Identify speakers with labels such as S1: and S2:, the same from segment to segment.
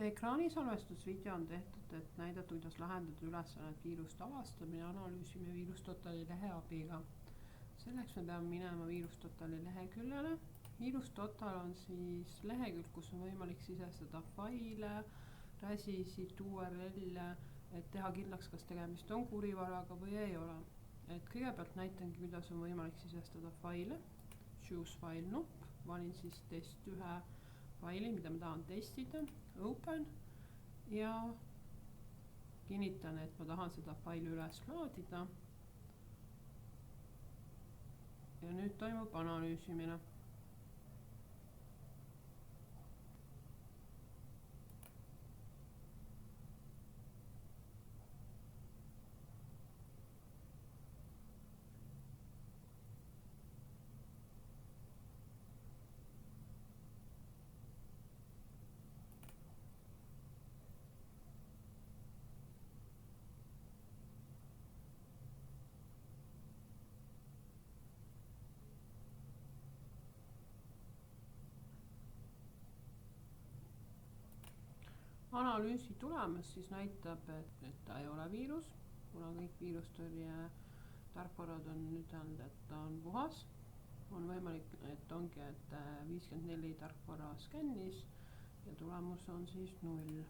S1: See ekraanisalvestusvideo on tehtud, et näidata, kuidas lahendada ülesannet viiruste avastamine ja analüüsime VirusTotali lehe abiga. Selleks me peame minema VirusTotali leheküljele. VirusTotal on siis lehekülg, kus on võimalik sisestada faile, räsisid, URL-e, et teha kindlaks, kas tegemist on kurivaraga või ei ole. Et kõigepealt näitangi, kuidas on võimalik sisestada faile. Choose file nupp, valin siis test1 faili, mida ma tahan testida, open ja kinnitan, et ma tahan seda faili üles laadida. Ja nüüd toimub analüüsimine. Analüüsi tulemus siis näitab, et ta ei ole viirus, kuna kõik viirustõrje tarkvarad on ütelnud, et ta on puhas. On võimalik, et ongi, et 54 tarkvara skännis ja tulemus on siis 0.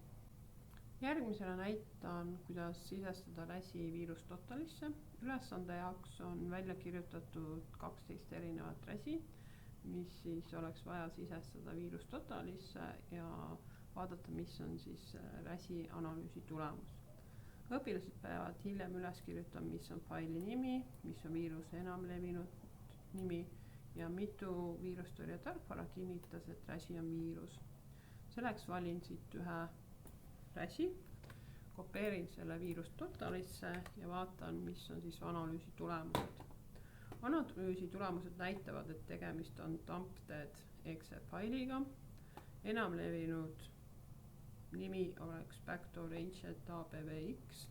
S1: Järgmisena näitan, kuidas sisestada räsi VirusTotalisse. Ülesande jaoks on välja kirjutatud 12 erinevat räsi, mis siis oleks vaja sisestada VirusTotalisse ja vaadata, mis on siis räsi analüüsi tulemus. Õpilased peavad hiljem üles kirjutama, mis on faili nimi, mis on viiruse enamlevinud nimi ja mitu viirustõrje tarkvara kinnitas, et räsi on viirus. Selleks valin siit ühe räsi, kopeerin selle VirusTotalisse ja vaatan, mis on siis analüüsi tulemused. Analüüsi tulemused näitavad, et tegemist on dumped.exe failiga. Enamlevinud nimi oleks backdoor agent ABVX.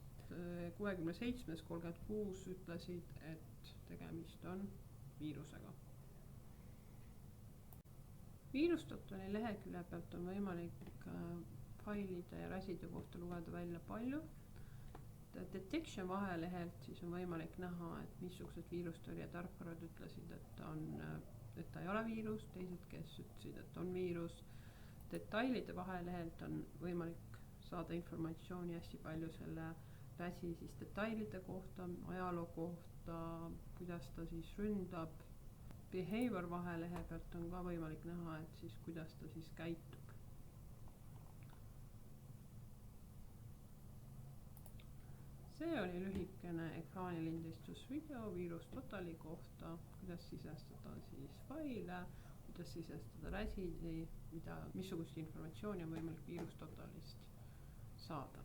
S1: 67-36 ütlesid, et tegemist on viirusega. VirusTotali lehekülje pealt on võimalik failide ja räside kohta lugeda välja palju. Detection vahelehelt siis on võimalik näha, et missugused viirustõrje tarkvarad ütlesid, et ta ei ole viirus, teised, kes ütlesid, et on viirus. Detailide vahelehelt on võimalik saada informatsiooni hästi palju selle räsi siis detailide kohta, ajaloo kohta, kuidas ta siis ründab. Behavior vahelehe pealt on ka võimalik näha, et siis kuidas ta siis käitub. See oli lühikene ekraanilindistusvideo VirusTotali kohta, kuidas sisestada siis faile, kuidas sisestada räsi, missugust informatsiooni on võimalik VirusTotalist saada.